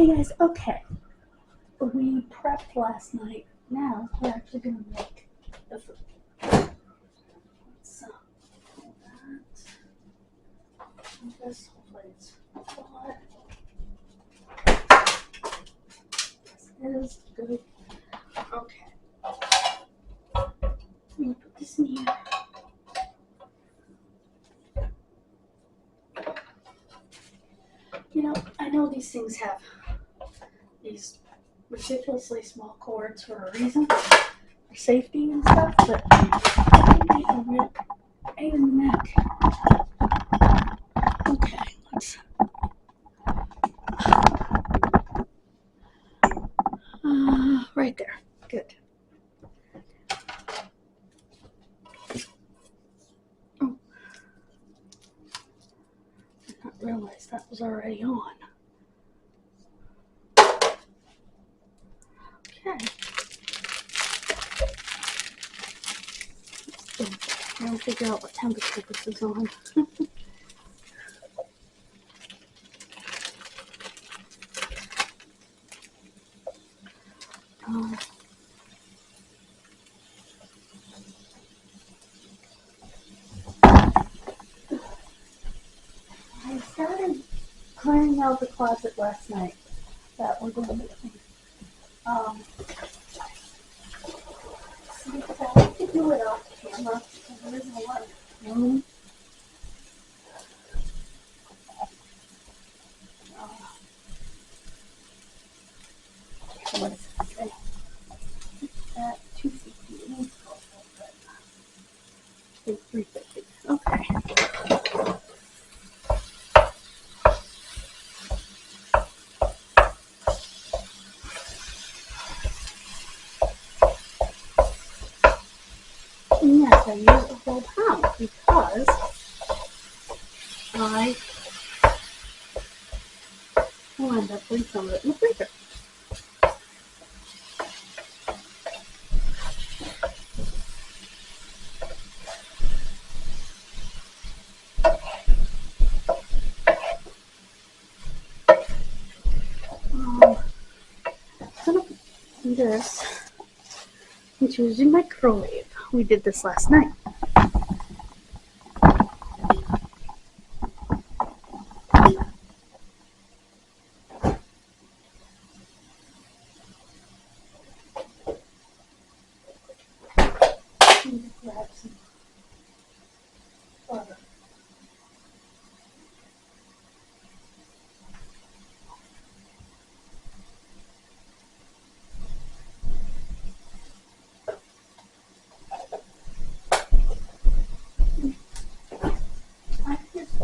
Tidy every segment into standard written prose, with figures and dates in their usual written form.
Hey guys, okay. We prepped last night. Now we're actually gonna make the food. So that. This hopefully it's hot. This is good. Okay. Let me put this in here. You know, I know these things have these ridiculously small cords for a reason, for safety and stuff, but it can be a real pain in the neck. Okay, let's. Right there. Good. Oh. I did not realize that was already on. Okay. I'll figure out what temperature this is on. I started clearing out the closet last night that we're going to see if I like to do it off camera because there isn't a lot of room. What is it say? At 250. Say 350. Okay. And yes, I use a whole pound because I will end up putting some of it in the freezer. I'm going to do this into the microwave. We did this last night. Grab some butter. I just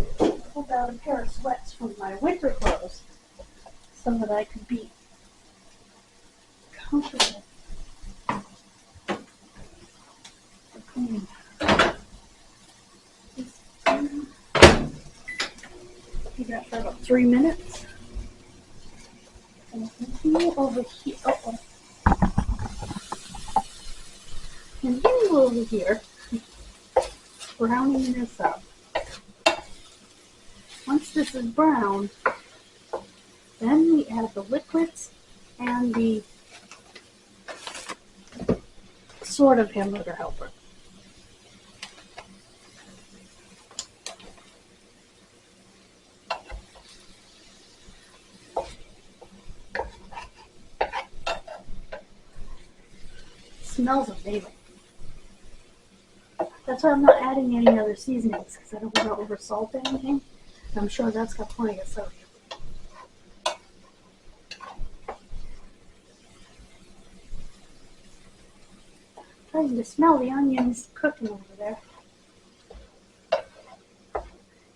pulled out a pair of sweats from my winter clothes so that I could be comfortable for cleaning. Do that for about 3 minutes. And continue over here. Continue over here, browning this up. Once this is browned, then we add the liquids and the sort of hamburger helper. Smells amazing. That's why I'm not adding any other seasonings because I don't want to oversalt anything. I'm sure that's got plenty of sodium. Starting to smell the onions cooking over there.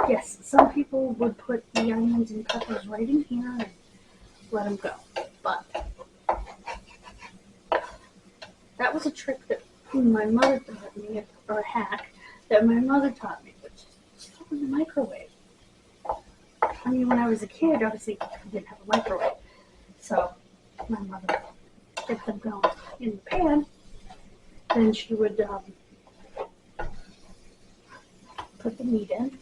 Yes, some people would put the onions and peppers right in here and let them go. But that was a trick that my mother taught me, or a hack that my mother taught me, which is throw in the microwave. I mean, when I was a kid, obviously I didn't have a microwave, so my mother kept them going in the pan. Then she would put the meat in,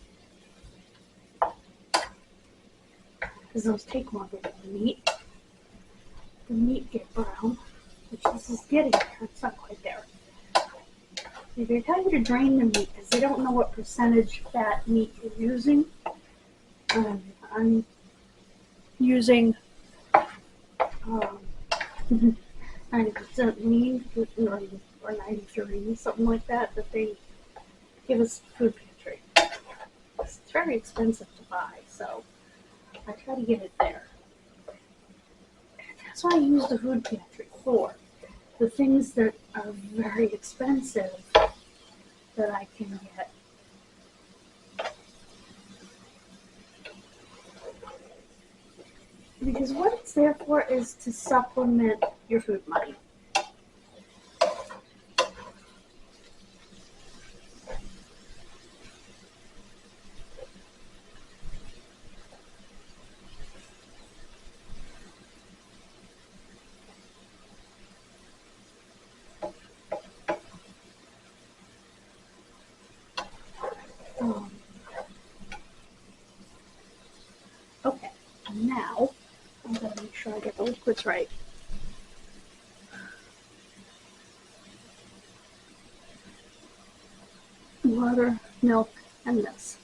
because those take longer than the meat. the meat get brown, which this is getting there. It's not quite there. They tell you to drain the meat because they don't know what percentage fat meat you're using. I'm using 90% lean or 93, something like that they give us food pantry. It's very expensive to buy, so I try to get it there. That's what I use the food pantry for. The things that are very expensive that I can get. Because what it's there for is to supplement your food money. Okay, now I'm going to make sure I get the liquids right. Water, milk, and this.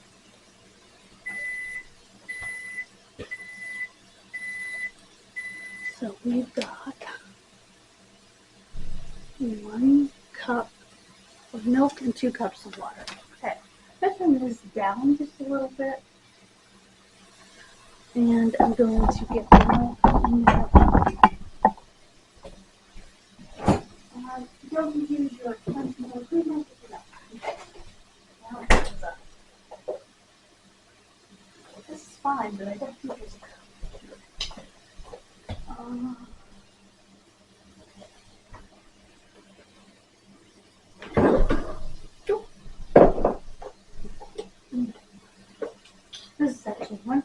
So we've got 1 cup of milk and 2 cups of water. Okay, this one is down just a little bit. And I'm going to get the milk in there. Don't use your conventional food milk. Now it comes up. This is fine, but I don't think there's a cup. This is actually 1%.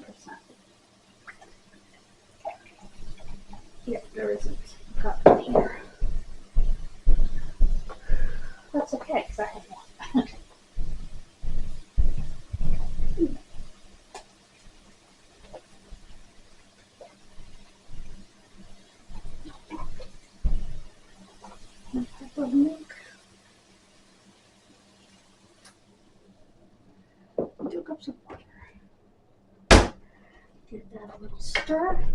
Yeah, there isn't a cup in here. That's okay, because I have one. A cup of milk. 2 cups of water. Give that a little stir.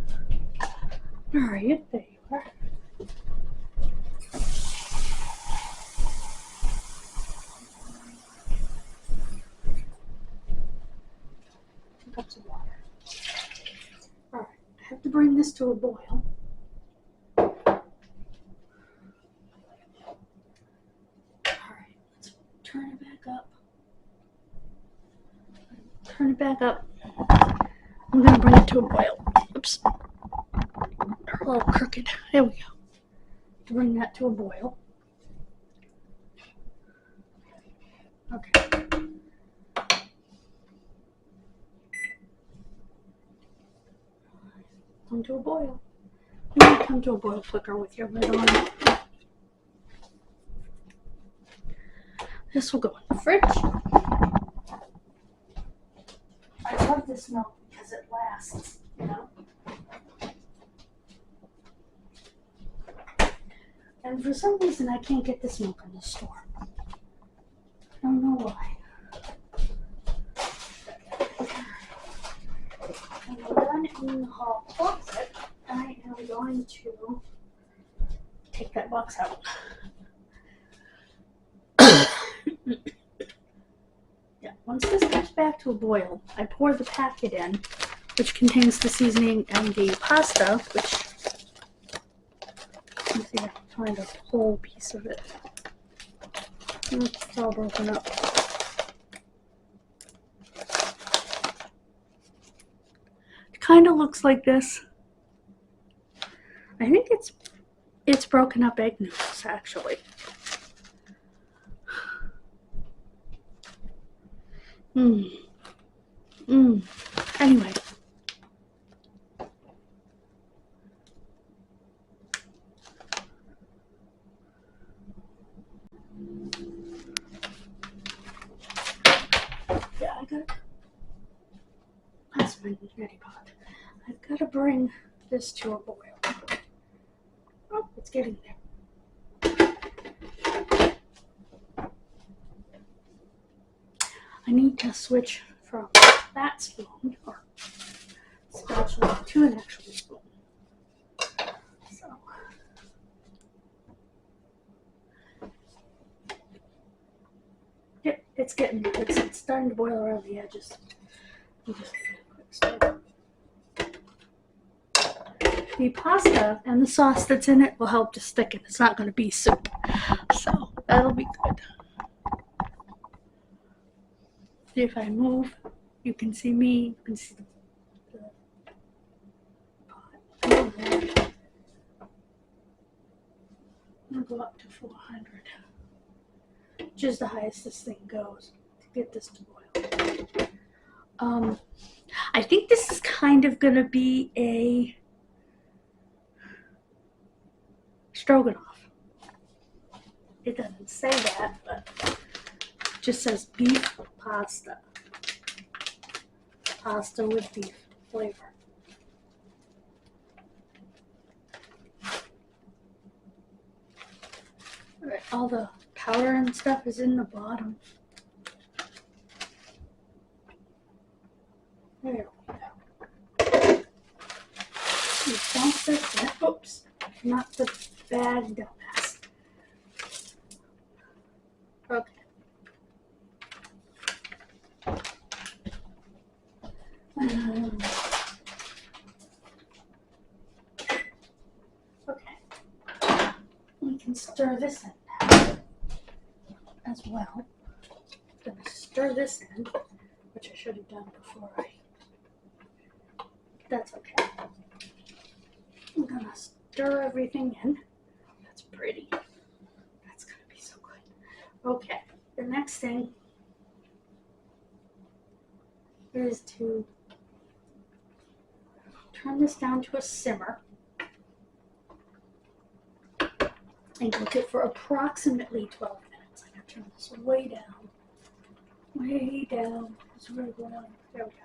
Alright, there you are. 2 cups of water. Alright, I have to bring this to a boil. Alright, let's turn it back up. Turn it back up. I'm going to bring it to a boil. Oops. They're a little crooked. There we go. Bring that to a boil. Okay. Come to a boil. You want to come to a boil quicker with your lid on. This will go in the fridge. I love this milk because it lasts, you know. And for some reason, I can't get this milk in the store. I don't know why. And I'm done in the hall closet. I am going to take that box out. Yeah, once this comes back to a boil, I pour the packet in, which contains the seasoning and the pasta, which, you see, I can find a whole piece of it. It's all broken up. It kind of looks like this. I think it's broken up egg noodles, actually. Anyway. Yeah, that's my neti pot. I've got to bring this to a boil. it's getting there. I need to switch from that spoon or spatula to an actual spoon. So it's getting there. It's starting to boil around the edges. I'm just gonna quick stir. The pasta and the sauce that's in it will help to thicken. It's not going to be soup, so that'll be good. See, if I move, you can see me. You can see the pot. I'm gonna go up to 400, which is the highest this thing goes to get this to boil. I think this is kind of gonna be a stroganoff. It doesn't say that, but it just says beef pasta. Pasta with beef flavor. Alright, all the powder and stuff is in the bottom. There we go. You don't that. Oops. Not the bad dumbass. Okay. Okay. We can stir this in now as well. I'm going to stir this in, which I should have done before that's okay. I'm going to stir everything in. That's pretty. That's going to be so good. Okay, the next thing is to turn this down to a simmer and cook it for approximately 12 minutes. I'm going to turn this way down. Way down. It's really going on. There we go.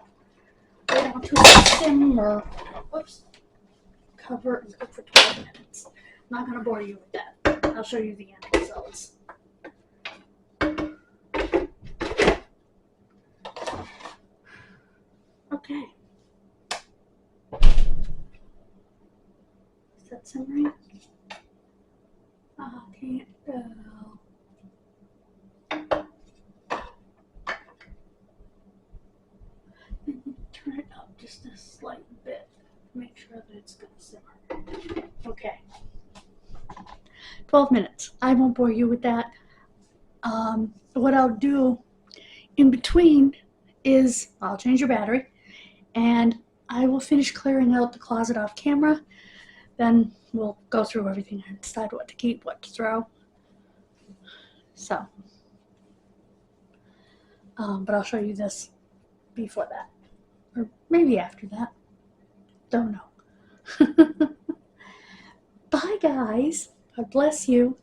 Way down to a simmer. Whoops. Cover and cook for 12 minutes. I'm not going to bore you with that. I'll show you the end results. Okay. Is that simmering? I can't tell. Turn it up just a slight bit. Make sure that it's going to simmer. Okay. 12 minutes. I won't bore you with that. What I'll do in between is I'll change your battery and I will finish clearing out the closet off camera. Then we'll go through everything and decide what to keep, what to throw. So, but I'll show you this before that. Or maybe after that. Don't know. Bye, guys. God bless you.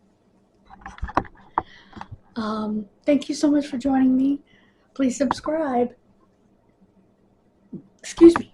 Thank you so much for joining me. Please subscribe. Excuse me.